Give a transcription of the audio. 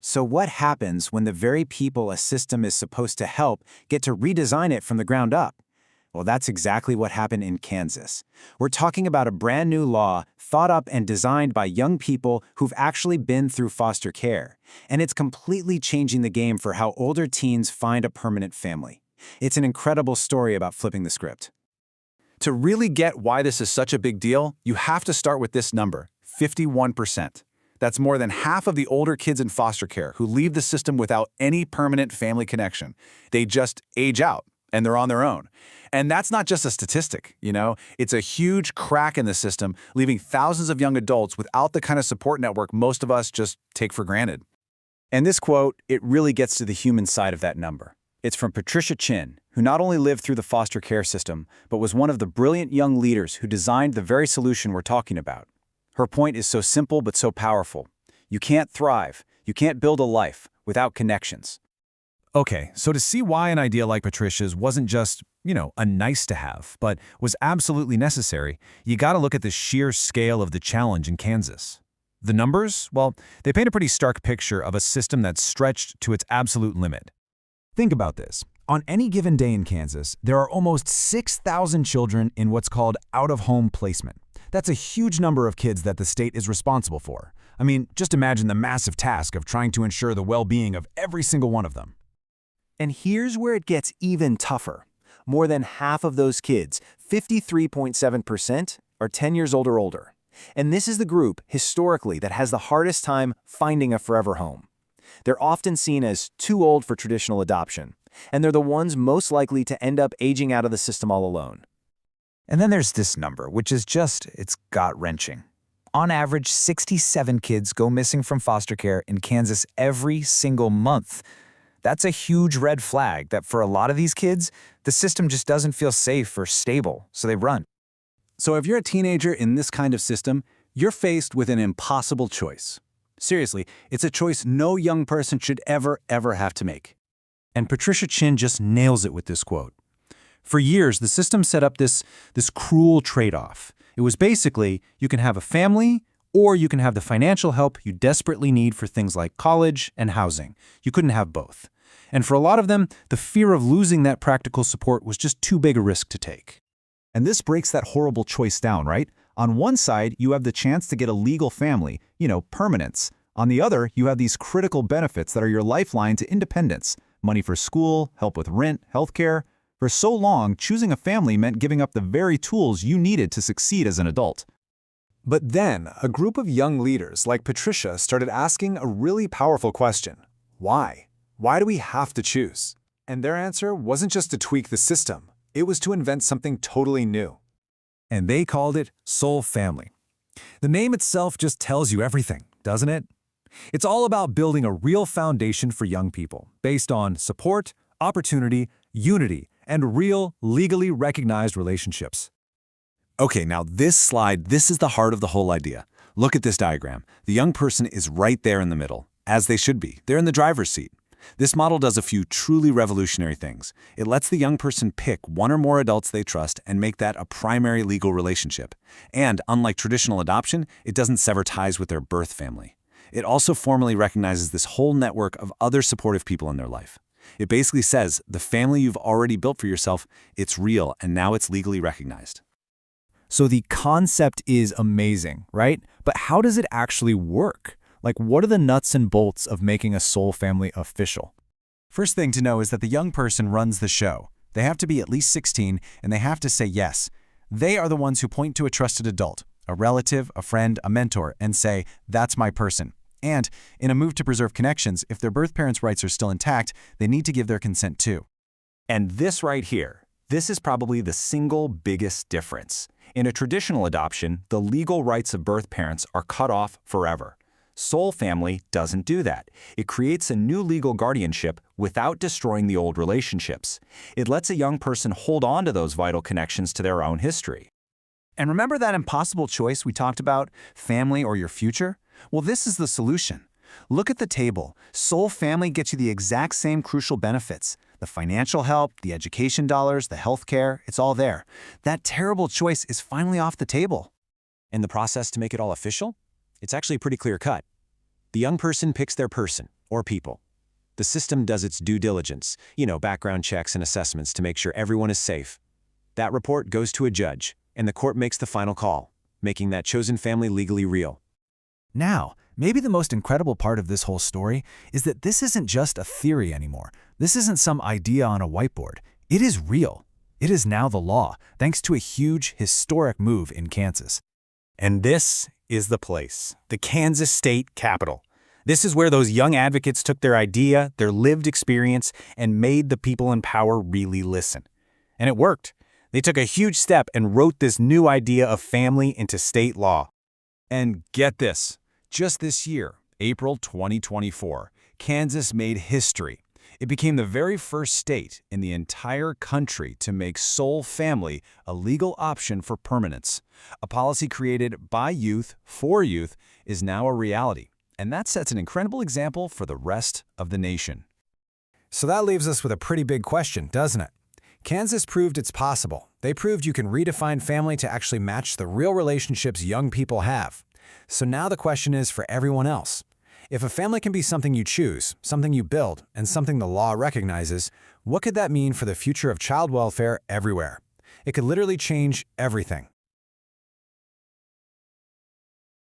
So what happens when the very people a system is supposed to help get to redesign it from the ground up? Well, that's exactly what happened in Kansas. We're talking about a brand new law thought up and designed by young people who've actually been through foster care. And it's completely changing the game for how older teens find a permanent family. It's an incredible story about flipping the script. To really get why this is such a big deal, you have to start with this number, 51%. That's more than half of the older kids in foster care who leave the system without any permanent family connection. They just age out, and they're on their own. And that's not just a statistic, It's a huge crack in the system, leaving thousands of young adults without the kind of support network most of us just take for granted. And this quote, it really gets to the human side of that number. It's from Patricia Chin, who not only lived through the foster care system, but was one of the brilliant young leaders who designed the very solution we're talking about. Her point is so simple but so powerful. You can't thrive, you can't build a life without connections. Okay, so to see why an idea like Patricia's wasn't just, a nice to have, but was absolutely necessary, you gotta look at the sheer scale of the challenge in Kansas. The numbers, well, they paint a pretty stark picture of a system that's stretched to its absolute limit. Think about this. On any given day in Kansas, there are almost 6,000 children in what's called out-of-home placement. That's a huge number of kids that the state is responsible for. I mean, just imagine the massive task of trying to ensure the well-being of every single one of them. And here's where it gets even tougher. More than half of those kids, 53.7%, are 10 years old or older. And this is the group, historically, that has the hardest time finding a forever home. They're often seen as too old for traditional adoption, and they're the ones most likely to end up aging out of the system all alone. And then there's this number, which is it's gut-wrenching. On average, 67 kids go missing from foster care in Kansas every single month. That's a huge red flag that for a lot of these kids, the system just doesn't feel safe or stable, so they run. So if you're a teenager in this kind of system, you're faced with an impossible choice. Seriously, it's a choice no young person should ever have to make. And Patricia Chin just nails it with this quote. For years, the system set up this cruel trade-off. It was basically, you can have a family, or you can have the financial help you desperately need for things like college and housing. You couldn't have both. And for a lot of them, the fear of losing that practical support was just too big a risk to take. And this breaks that horrible choice down, right? On one side, you have the chance to get a legal family, permanence. On the other, you have these critical benefits that are your lifeline to independence. Money for school, help with rent, healthcare. For so long, choosing a family meant giving up the very tools you needed to succeed as an adult. But then, a group of young leaders like Patricia started asking a really powerful question. Why? Why do we have to choose? And their answer wasn't just to tweak the system. It was to invent something totally new. And they called it Soul Family. The name itself just tells you everything, doesn't it? It's all about building a real foundation for young people, based on support, opportunity, unity, and real, legally recognized relationships. Okay, now this is the heart of the whole idea. Look at this diagram. The young person is right there in the middle, as they should be. They're in the driver's seat. This model does a few truly revolutionary things. It lets the young person pick one or more adults they trust and make that a primary legal relationship. And unlike traditional adoption, it doesn't sever ties with their birth family. It also formally recognizes this whole network of other supportive people in their life. It basically says, the family you've already built for yourself, it's real, and now it's legally recognized. So the concept is amazing, right? But how does it actually work? Like, what are the nuts and bolts of making a soul family official? First thing to know is that the young person runs the show. They have to be at least 16, and they have to say yes. They are the ones who point to a trusted adult, a relative, a friend, a mentor, and say, that's my person. And in a move to preserve connections, if their birth parents' rights are still intact, they need to give their consent too. And this right here, this is probably the single biggest difference. In a traditional adoption, the legal rights of birth parents are cut off forever. Soul Family doesn't do that. It creates a new legal guardianship without destroying the old relationships. It lets a young person hold on to those vital connections to their own history. And remember that impossible choice we talked about, family or your future? Well, this is the solution. Look at the table. Soul Family gets you the exact same crucial benefits. The financial help, the education dollars, the health care, it's all there. That terrible choice is finally off the table. And the process to make it all official? It's actually pretty clear-cut. The young person picks their person, or people. The system does its due diligence, background checks and assessments to make sure everyone is safe. That report goes to a judge, and the court makes the final call, making that chosen family legally real. Now, maybe the most incredible part of this whole story is that this isn't just a theory anymore. This isn't some idea on a whiteboard. It is real. It is now the law, thanks to a huge, historic move in Kansas. And this is the place, the Kansas state capitol. This is where those young advocates took their idea, their lived experience, and made the people in power really listen. And it worked. They took a huge step and wrote this new idea of family into state law. And get this, just this year, April 2024, Kansas made history. It became the very first state in the entire country to make sole family a legal option for permanence. A policy created by youth for youth is now a reality, and that sets an incredible example for the rest of the nation. So that leaves us with a pretty big question, doesn't it? Kansas proved it's possible. They proved you can redefine family to actually match the real relationships young people have. So now the question is for everyone else. If a family can be something you choose, something you build, and something the law recognizes, what could that mean for the future of child welfare everywhere? It could literally change everything.